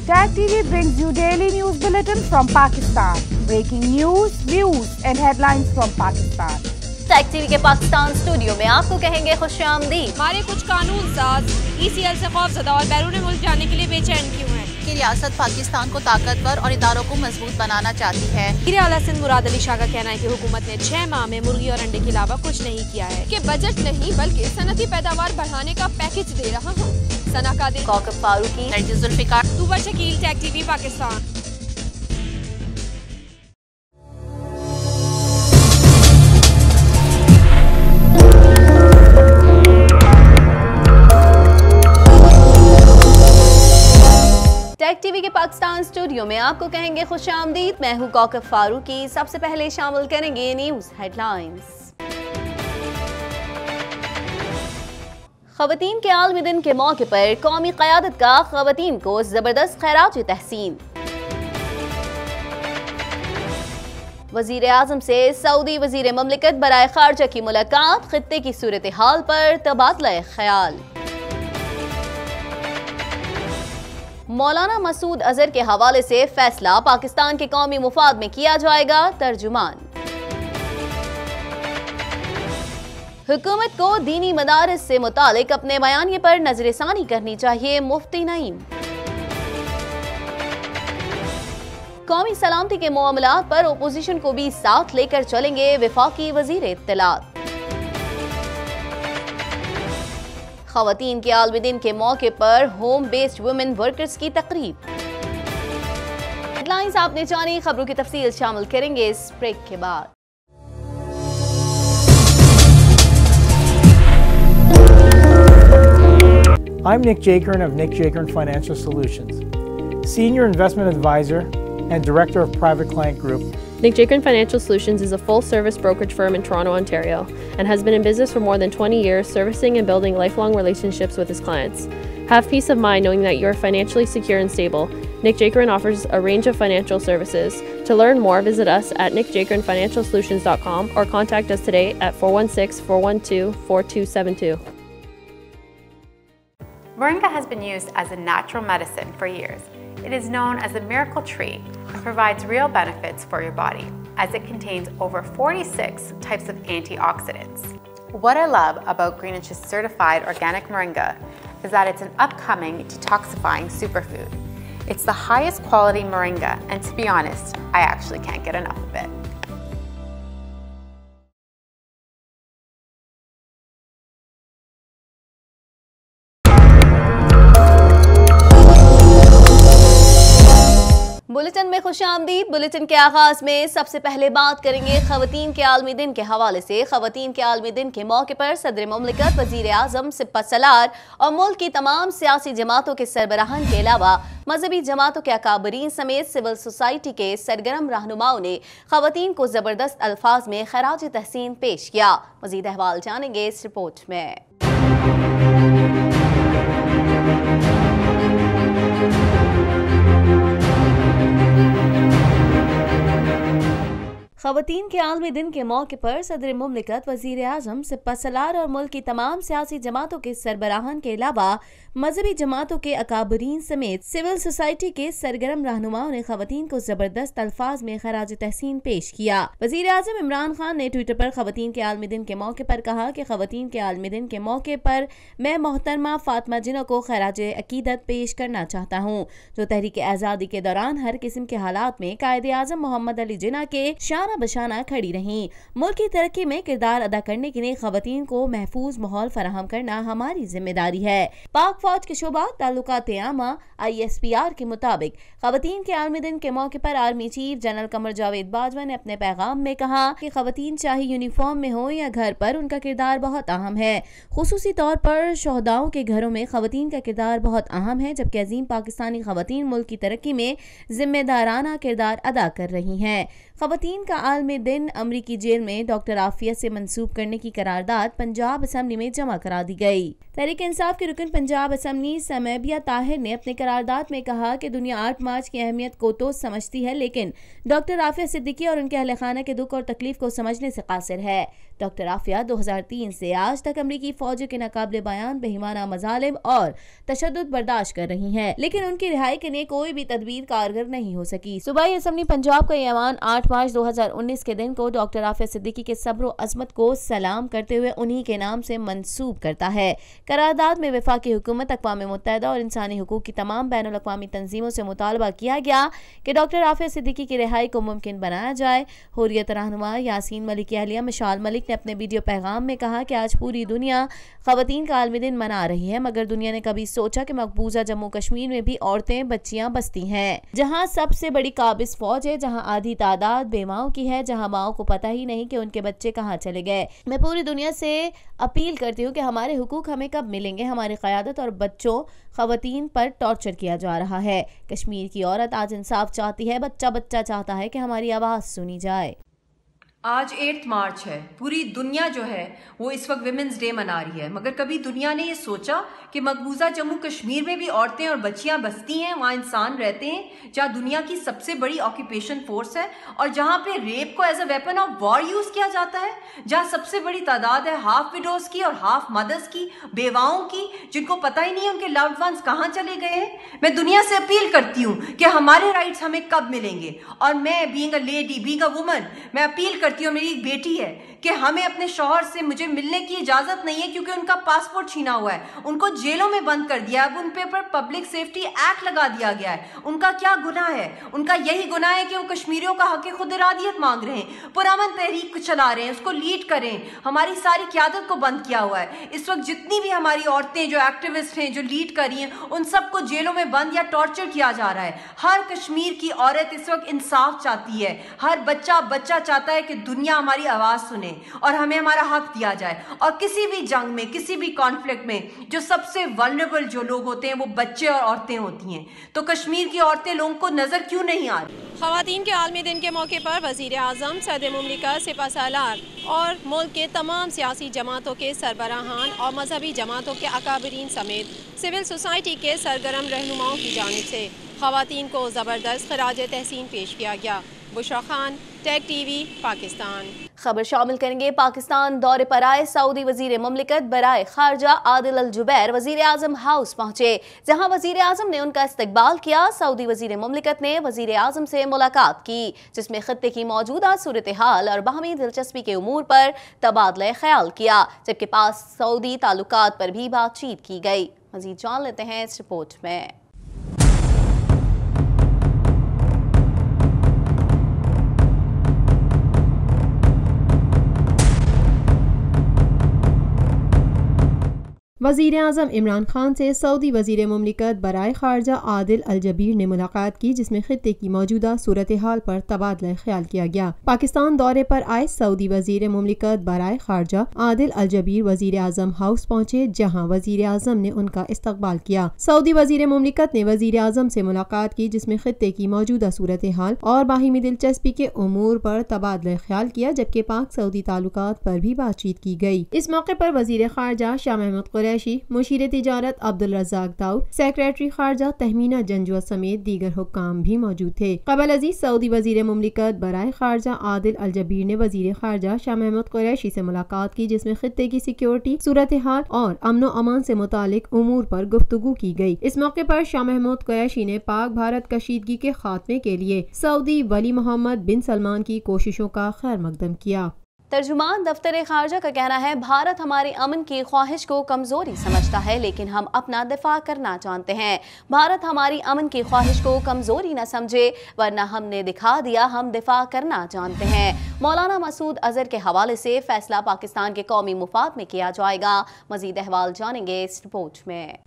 Tag TV brings you daily news bulletin from Pakistan. Breaking news, views and headlines from Pakistan. Tag TV के Pakistan studio में आपको कहेंगे खुशामदीद। हमारे कुछ कानून साज ECL से खौफजदा और बैरून मुल्क जाने के लिए बेचैन क्यों हैं? कि रियासत पाकिस्तान को ताकतवर और इदारों को मजबूत बनाना चाहती है। वज़ीर आला सिंध मुराद अली शाह का कहना है कि हुकूमत ने 6 माह में मुर्गी और अंडे के अलावा कुछ नहीं किया है, कि बजट नहीं बल्कि सनती पैदावार बढ़ाने का पैकेज दे रहा हूँ। Sana Qadir, Kaukab Farooqui, Zulfiqar, Tubar Shakeel, TAG TV Pakistan. TAG TV के पाकिस्तान स्टूडियो में आपको कहेंगे खुशामदीद। मैं हूं कौकब फारूकी। सबसे पहले शामिल करेंगे न्यूज हेडलाइंस। खवातीन के आलमी दिन के मौके पर कौमी क़यादत का खवातीन को जबरदस्त खैरात तहसीन। वजीर आजम से सऊदी वजीर ममलिकत बराए खारजा की मुलाकात, खित्ते की सूरत हाल पर तबादला ख्याल। मौलाना मसूद अजहर के हवाले से फैसला पाकिस्तान के कौमी मुफाद में किया जाएगा, तर्जुमान। हुकूमत को दीनी मदारिस से मुतालिक अपने बयानिए पर नजरसानी करनी चाहिए, मुफ्ती नईम। कौमी सलामती के मामलात पर ओपोजिशन को भी साथ लेकर चलेंगे, वफाकी वजीर इत्तलात। खवातीन के आलमी दिन के मौके पर होम बेस्ड वुमेन वर्कर्स की तकरीब। हेडलाइंस आपने जानी, खबरों की तफसील शामिल करेंगे इस ब्रेक के बाद। I'm Nick Jakern of Nick Jakern Financial Solutions, Senior Investment Advisor and Director of Private Client Group. Nick Jakern Financial Solutions is a full-service brokerage firm in Toronto, Ontario, and has been in business for more than 20 years, servicing and building lifelong relationships with his clients. Have peace of mind knowing that you are financially secure and stable. Nick Jakern offers a range of financial services. To learn more, visit us at nickjakernfinancialsolutions.com or contact us today at 416-412-4272. Moringa has been used as a natural medicine for years. It is known as a miracle tree and provides real benefits for your body, as it contains over 46 types of antioxidants. What I love about Greenwich's certified organic moringa is that it's an upcoming detoxifying superfood. It's the highest quality moringa, and to be honest, I actually can't get enough of it. Bulletin में खुशामदीद। Bulletin के आगाज में सबसे पहले बात करेंगे खवातीन के आलमी दिन के हवाले से। खवातीन के आलमी दिन के मौके पर सदर ममलिकत, वजीर आजम, सिपह सलार और मुल्क की तमाम सियासी जमातों के सरबराहान के अलावा मजहबी जमातों के अकाबरीन समेत सिविल सोसाइटी के सरगर्म रहनुमाओं ने खवातीन को जबरदस्त अल्फाज में खराज तहसीन पेश किया। मजीद अहवाल जानेंगे इस रिपोर्ट में। खवातीन के आलमी दिन के मौके पर सदर मुमलिकत, वजीर आजम, सिपह सलार और मुल्क की तमाम सियासी जमातों के सरबराहान के अलावा मजहबी जमातों के अकाबरीन समेत सिविल सोसाइटी के सरगर्म रहनुमाओं ने खवातीन को जबरदस्त अल्फाज में खराज तहसीन पेश किया। वजीर आजम इमरान खान ने ट्विटर पर खवातीन के आलमी दिन के मौके पर कहा कि खवातीन के आलमी दिन के मौके पर मैं मोहतरमा फातिमा जिन्ना को खराज अकीदत पेश करना चाहता हूँ, जो तहरीक आज़ादी के दौरान हर किस्म के हालात में कायदे आजम मोहम्मद अली जिन्ना के शाना बशाना खड़ी रहीं। मुल्क की तरक्की में किरदार अदा करने के लिए खवातीन को महफूज माहौल फराहम करना हमारी जिम्मेदारी है। पाक फौज के शोबा ताल्लुकात आमा ISPR के मुताबिक खवातीन के आलमी दिन के मौके पर army chief general Qamar Javed Bajwa ने अपने पैगाम में कहा कि खवातीन चाहे यूनिफॉर्म में हो या घर पर, उनका किरदार बहुत अहम है। खुसूसी तौर पर शोहदाओं के घरों में खवातीन का किरदार बहुत अहम है, जबकि अजीम पाकिस्तानी खवातीन मुल्क की तरक्की में जिम्मेदाराना किरदार अदा कर रही हैं। खवातीन का आलमी दिन अमरीकी जेल में डॉक्टर आफिया से मंसूब करने की करारदाद पंजाब असम्बली में जमा करा दी गई। तहरीक इंसाफ के रुकन पंजाब पंजाब असम्बली समैबिया ताहिर ने अपने करारदाद में कहा कि दुनिया 8 मार्च की अहमियत को तो समझती है, लेकिन डॉक्टर आफिया सिद्दीकी और उनके अहले खाना के दुख और तकलीफ को समझने से कासिर है। डॉक्टर आफिया 2003 से आज तक अमरीकी फौज के नाकाबिले बयान बेईमाना मजालिम और तशद्दुद बर्दाश्त कर रही हैं, लेकिन उनकी रिहाई के लिए कोई भी तदबीर कारगर नहीं हो सकी। सूबाई असम्बली पंजाब का ये ऐवान 8 मार्च 2019 के दिन को डॉक्टर आफिया सिद्दीकी के सब्र और अज़मत को सलाम करते हुए उन्हीं के नाम से मंसूब करता है। करारदाद में वफाकी हुकूमत, अक़वाम मुत्तहिदा और इंसानी हुकूक की तमाम बैनुल अक़वामी तंजीमों से मुतालबा किया गया कि डॉक्टर आफिया सिद्दीकी की रिहाई को मुमकिन बनाया जाए। हुर्रियत रहनुमा यासीन मलिक की अहलिया मिशाल मलिक ने अपने वीडियो पैगाम में कहा कि आज पूरी दुनिया ख़वातीन का आलमी दिन मना रही है, मगर दुनिया ने कभी सोचा कि मकबूजा जम्मू कश्मीर में भी औरतें बच्चियां बसती हैं, जहां सबसे बड़ी काबिज फौज है, जहां आधी तादाद बेमाओं की है, जहां माओं को पता ही नहीं कि उनके बच्चे कहां चले गए। मैं पूरी दुनिया से अपील करती हूँ कि हमारे हुकूक हमें कब मिलेंगे। हमारी क़यादत और बच्चों ख़वातीन पर टॉर्चर किया जा रहा है। कश्मीर की औरत आज इंसाफ चाहती है, बच्चा बच्चा चाहता है कि हमारी आवाज़ सुनी जाए। आज 8 मार्च है। पूरी दुनिया जो है वो इस वक्त विमेंस डे मना रही है, मगर कभी दुनिया ने ये सोचा कि मकबूजा जम्मू कश्मीर में भी औरतें और बच्चियां बसती हैं, वहाँ इंसान रहते हैं, जहाँ दुनिया की सबसे बड़ी ऑक्यूपेशन फोर्स है और जहाँ पे रेप को as a weapon of war use किया जाता है, जहाँ सबसे बड़ी तादाद है हाफ विडोज की और हाफ मदर्स की, बेवाओं की, जिनको पता ही नहीं है उनके लव्ड वंस कहाँ चले गए हैं। मैं दुनिया से अपील करती हूँ कि हमारे राइट्स हमें कब मिलेंगे, और मैं being a lady, being a woman, मैं अपील करती हूँ, मेरी एक बेटी है, कि हमें अपने शौहर से मुझे मिलने की इजाजत नहीं है क्योंकि उनका पासपोर्ट छीना हुआ है, उनको जेलों में बंद कर दिया है, अब उन पे पर पब्लिक सेफ्टी एक्ट लगा दिया गया है। उनका क्या गुनाह है? उनका यही गुनाह है कि वो कश्मीरियों का हक खुद इरादियत मांग रहे हैं, पुरअमन तहरीक चला रहे हैं, उसको लीड करें। हमारी सारी क़यादत को बंद किया हुआ है। इस वक्त जितनी भी हमारी औरतें जो एक्टिविस्ट हैं, जो लीड कर रही हैं, उन सबको जेलों में बंद या टॉर्चर किया जा रहा है। हर कश्मीर की औरत इस वक्त इंसाफ चाहती है, हर बच्चा चाहता है कि दुनिया हमारी आवाज सुने और हमें हमारा हक दिया जाए। और किसी भी जंग में, किसी भी कॉन्फ्लिक्ट में जो सबसे वल्नरेबल जो लोग होते हैं वो बच्चे और औरतें होती हैं। तो कश्मीर की औरतें लोगों को नजर क्यों नहीं आ रही? ख़वातीन के आलमी दिन के मौके पर वज़ीर आज़म, सदर मुमलिकत, सिपहसालार और मुल्क के तमाम सियासी जमातों के सरबराहान और मजहबी जमातों के अकाबरीन समेत सिविल सोसाइटी के सरगर्म रहनुमाओं की जानिब से ख़वातीन को ज़बरदस्त खराज तहसीन पेश किया गया। Bushra Khan, tech TV, Pakistan. खबर शामिल करेंगे पाकिस्तान दौरे पर आए सऊदी वजीर मुमलिकत बराए खारजा आदिल अल जुबैर वजीर आजम हाउस पहुंचे, जहां वजीर आजम ने उनका इस्तकबाल किया। सऊदी वजीर मुमलिकत ने वजीर आजम से मुलाकात की, जिसमें खत्ते की मौजूदा सूरत हाल और बाहमी दिलचस्पी के उमूर पर तबादला ख्याल किया, जबकि पास सऊदी ताल्लुकात पर भी बातचीत की गई। मजीद जान लेते हैं इस रिपोर्ट में। वज़ीर आज़म इमरान खान से सऊदी वज़ीर मुमलिकत बराए खारजा आदिल अल जबीर ने मुलाकात की, जिसमें खित्ते की मौजूदा सूरत हाल पर तबादला ख्याल किया गया। पाकिस्तान दौरे पर आए सऊदी वज़ीर मुमलिकत बराए खारजा आदिल अल जबीर वज़ीर आज़म हाउस पहुंचे, जहां वज़ीर आज़म ने उनका इस्तकबाल किया। सऊदी वज़ीर मुमलिकत ने वज़ीर आज़म से मुलाकात की, जिसमें खित्ते की मौजूदा सूरत हाल और बाहिमी दिलचस्पी के उमूर पर तबादला ख्याल किया, जबकि पाक सऊदी ताल्लुकात पर भी बातचीत की गई। इस मौके पर वज़ीर खारजा शाह महमूद कुरैशी, मुशीर तिजारत अब्दुल रज़ाक दाऊद, सेक्रेटरी खारजा तहमीना जंजुआ समेत दीगर हुक्काम भी मौजूद थे। कबल अजीज सऊदी वजीर मुमलिकत बराए खारजा आदिल अल जबीर ने वजीर खारजा शाह महमूद कुरैशी से मुलाकात की, जिसमें खित्ते की सिक्योरिटी, सूरत हाल और अमनो अमान से मुतालिक उमूर पर गुफ्तगू की गई। इस मौके पर शाह महमूद कुरैशी ने पाक भारत कशीदगी के खात्मे के लिए सऊदी वली मोहम्मद बिन सलमान की कोशिशों का खैर मकदम किया। तर्जुमान दफ्तर खारजा का कहना है, भारत हमारे अमन की ख्वाहिश को कमजोरी समझता है, लेकिन हम अपना दिफा करना जानते हैं। भारत हमारी अमन की ख्वाहिश को कमजोरी न समझे, वरना हमने दिखा दिया हम दिफा करना जानते हैं। मौलाना मसूद अजहर के हवाले से फैसला पाकिस्तान के कौमी मुफाद में किया जाएगा। मजीद अहवाल जानेंगे इस रिपोर्ट में।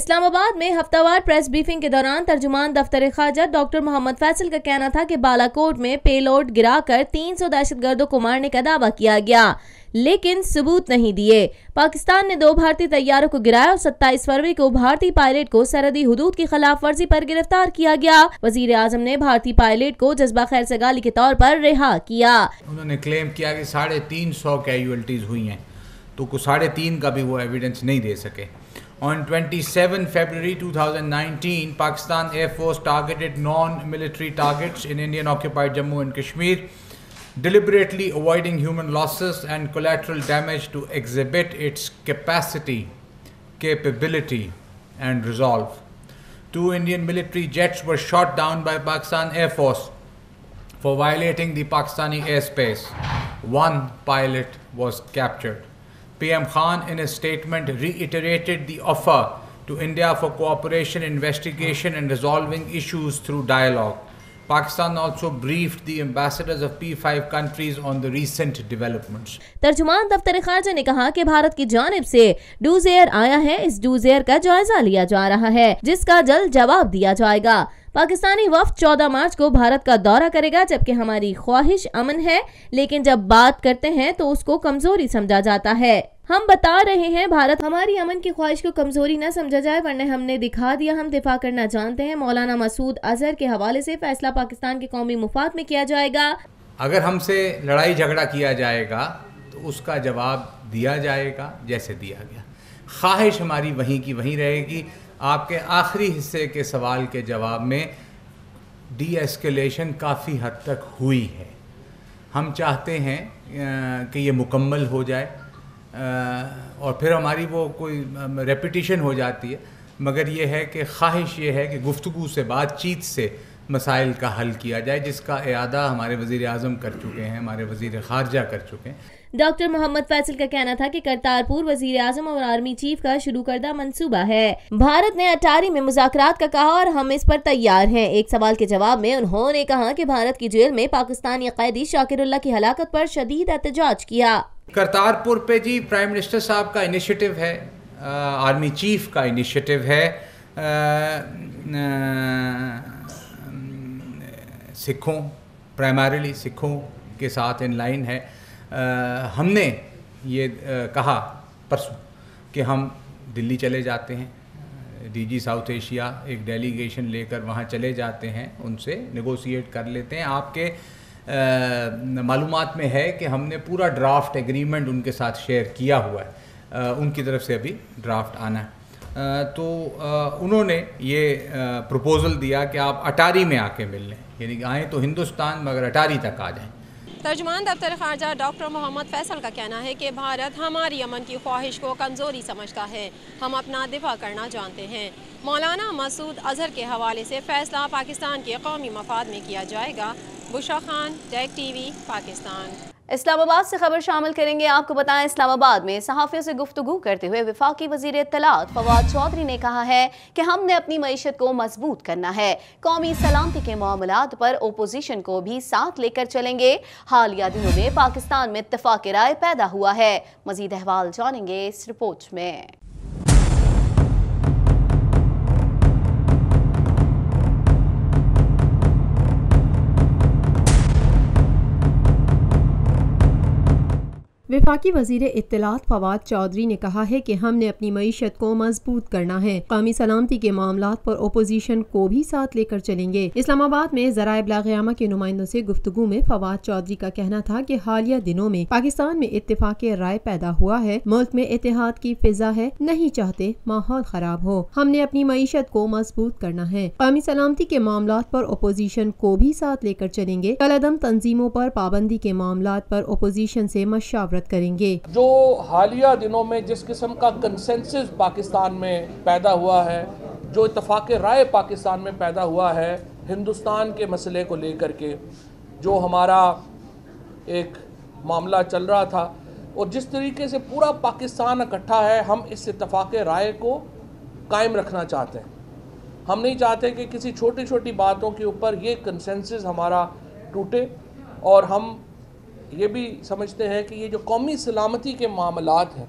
इस्लामाबाद में हफ्तावार प्रेस ब्रीफिंग के दौरान तर्जुमान दफ्तर खारजा डॉक्टर मोहम्मद फैसल का कहना था कि बालाकोट में पेलोड गिराकर 300 दहशतगर्दों को मारने का दावा किया गया, लेकिन सबूत नहीं दिए। पाकिस्तान ने 2 भारतीय तैयारों को गिराया और 27 फरवरी को भारतीय पायलट को सरहदी हुदूद की खिलाफ वर्जी पर गिरफ्तार किया गया। वजीर आजम ने भारतीय पायलट को जज्बा खैर सगाली के तौर पर रिहा किया। उन्होंने क्लेम किया कि 350 कैजुअल्टीज हुई हैं, तो कुछ 3.5 का भी वो एविडेंस नहीं दे सके। On 27 February 2019, Pakistan Air Force targeted non-military targets in Indian-occupied Jammu and Kashmir, deliberately avoiding human losses and collateral damage to exhibit its capability and resolve. 2 Indian military jets were shot down by Pakistan Air Force for violating the Pakistani airspace. 1 pilot was captured. PM Khan in a statement reiterated the offer to India for cooperation, investigation and resolving issues through dialogue. Pakistan also briefed the ambassadors of P5 countries on the recent developments. तर्जुमान दफ्तर खारजा ने कहा कि भारत की जानिब से dos air आया है। इस डूज एयर का जायजा लिया जा रहा है, जिसका जल्द जवाब दिया जाएगा। पाकिस्तानी वफ्द 14 मार्च को भारत का दौरा करेगा, जबकि हमारी ख्वाहिश अमन है, लेकिन जब बात करते हैं तो उसको कमजोरी समझा जाता है। हम बता रहे हैं भारत हमारी अमन की ख्वाहिश को कमजोरी न समझा जाए, वरना हमने दिखा दिया हम दिफा करना जानते हैं। मौलाना मसूद अजहर के हवाले से फैसला पाकिस्तान के कौमी मुफाद में किया जाएगा। अगर हमसे लड़ाई झगड़ा किया जाएगा तो उसका जवाब दिया जाएगा जैसे दिया गया। ख्वाहिश हमारी वहीं की वहीं रहेगी। आपके आखिरी हिस्से के सवाल के जवाब में डी एस्केलेशन काफ़ी हद तक हुई है। हम चाहते हैं कि ये मुकम्मल हो जाए, और फिर हमारी वो कोई रेपिटिशन हो जाती है, मगर ये है कि ख्वाहिश ये है कि गुफ्तगू से, बातचीत से मसाइल का हल किया जाए, जिसका इआदा हमारे वज़ीर आज़म कर चुके हैं, हमारे वज़ीर ख़ारजा कर चुके हैं। डॉक्टर मोहम्मद फैसल का कहना था कि करतारपुर वज़ीर आज़म और आर्मी चीफ का शुरू करदा मंसूबा है। भारत ने अटारी में मुज़ाकरात का कहा और हम इस पर तैयार हैं। एक सवाल के जवाब में उन्होंने कहा कि भारत की जेल में पाकिस्तानी कैदी शाकिरुल्लाह की हलाकत पर शदीद एहतजाज किया। करतारपुर पे जी प्राइम मिनिस्टर साहब का इनिशिएटिव है, आर्मी चीफ का इनिशिएटिव है, सिखों, प्राइमरीली सिखों के साथ इन लाइन है। हमने ये कहा परसों कि हम दिल्ली चले जाते हैं, डीजी साउथ एशिया एक डेलीगेशन लेकर वहाँ चले जाते हैं, उनसे नेगोशिएट कर लेते हैं। आपके मालूमात में है कि हमने पूरा ड्राफ्ट एग्रीमेंट उनके साथ शेयर किया हुआ है, उनकी तरफ से अभी ड्राफ्ट आना है। तो उन्होंने ये प्रपोज़ल दिया कि आप अटारी में आके मिल लें, यानी कि आएँ तो हिंदुस्तान मगर अटारी तक आ जाएँ। तर्जुमान दफ्तर खारजा डॉक्टर मोहम्मद फैसल का कहना है कि भारत हमारी अमन की ख्वाहिश को कमज़ोरी समझता है, हम अपना दिफा करना जानते हैं। मौलाना मसूद अजहर के हवाले से फैसला पाकिस्तान के कौमी मफाद में किया जाएगा। Bushra Khan, TAG TV, Pakistan. इस्लामाबाद से खबर शामिल करेंगे। आपको बताएं, इस्लामाबाद में सहाफ़ियों से गुफ्तगू करते हुए वफाकी वज़ीर इत्तलात फवाद चौधरी ने कहा है कि हमने अपनी मईशत को मजबूत करना है। कौमी सलामती के मामलात पर ओपोजिशन को भी साथ लेकर चलेंगे। हालिया दिनों में पाकिस्तान में इत्तफाक राय पैदा हुआ है। मजीद अहवाल जानेंगे इस रिपोर्ट में। वफाकी वज़ीर इत्तलात फवाद चौधरी ने कहा है कि हमने अपनी मईशत को मजबूत करना है। कौमी सलामती के मामलात पर ओपोजिशन को भी साथ लेकर चलेंगे। इस्लामाबाद में ज़राए इब्लाग़ के नुमाइंदों से गुफ्तगू में फवाद चौधरी का कहना था कि हालिया दिनों में पाकिस्तान में इत्तेफाक राय पैदा हुआ है, मुल्क में इत्तेहाद की फिजा है, नहीं चाहते माहौल खराब हो। हमने अपनी मईशत को मजबूत करना है। कौमी सलामती के मामलात पर ओपोजिशन को भी साथ लेकर चलेंगे। कलअदम तंजीमों पर पाबंदी के मामलात पर ओपोजिशन से मशावरत करेंगे। जो हालिया दिनों में जिस किस्म का कंसेंसस पाकिस्तान में पैदा हुआ है, जो इत्तफाक राय पाकिस्तान में पैदा हुआ है हिंदुस्तान के मसले को लेकर के, जो हमारा एक मामला चल रहा था और जिस तरीके से पूरा पाकिस्तान इकट्ठा है, हम इस इत्तफाक राय को कायम रखना चाहते हैं। हम नहीं चाहते कि किसी छोटी छोटी बातों के ऊपर ये कंसेंसस हमारा टूटे, और हम ये भी समझते हैं कि ये जो कौमी सलामती के मामलात हैं,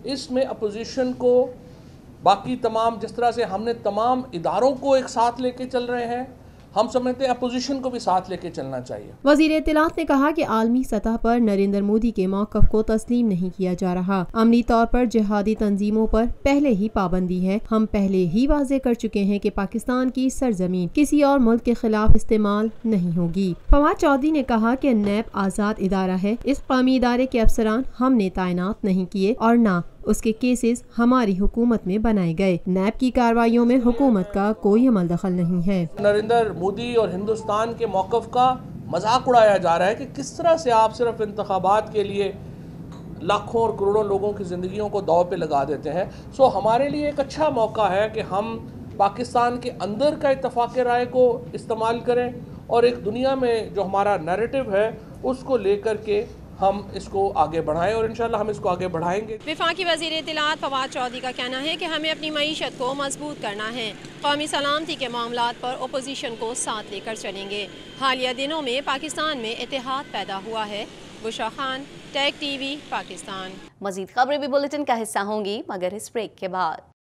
इसमें अपोजिशन को बाकी तमाम जिस तरह से हमने तमाम इदारों को एक साथ लेके चल रहे हैं, हम समझते हैं अपोजिशन को भी साथ लेके चलना चाहिए। वज़ीर इत्तलात ने कहा कि आलमी सतह पर नरेंद्र मोदी के मौक़िफ़ को तस्लीम नहीं किया जा रहा। अमली तौर पर जिहादी तंजीमों पर पहले ही पाबंदी है। हम पहले ही वाज़े कर चुके हैं कि पाकिस्तान की सरजमीन किसी और मुल्क के खिलाफ इस्तेमाल नहीं होगी। फवाद चौधरी ने कहा कि नैब आज़ाद इदारा है। इस कौमी इदारे के अफसरान हमने तैनात नहीं किए और न उसके केसेस हमारी हुकूमत में बनाए गए। नैब की कार्रवाइयों में हुकूमत का कोई अमल दखल नहीं है। नरेंद्र मोदी और हिंदुस्तान के मौक़िफ़ का मजाक उड़ाया जा रहा है कि किस तरह से आप सिर्फ इंतखाबात के लिए लाखों और करोड़ों लोगों की ज़िंदगियों को दाव पे लगा देते हैं। सो हमारे लिए एक अच्छा मौका है कि हम पाकिस्तान के अंदर का इत्तफ़ाक़ राय को इस्तेमाल करें और एक दुनिया में जो हमारा नैरेटिव है उसको लेकर के हम इसको आगे बढ़ाएं और इंशाल्लाह हम इसको आगे बढ़ाएंगे। वफाकी वज़ीर इत्तलात फवाद चौधरी का कहना है कि हमें अपनी मईशत को मजबूत करना है। कौमी सलामती के मामलात पर अपोजिशन को साथ लेकर चलेंगे। हालिया दिनों में पाकिस्तान में इत्तेहाद पैदा हुआ है। Bushra Khan, TAG TV, Pakistan. मजीद खबरें भी बुलेटिन का हिस्सा होंगी मगर इस ब्रेक के बाद।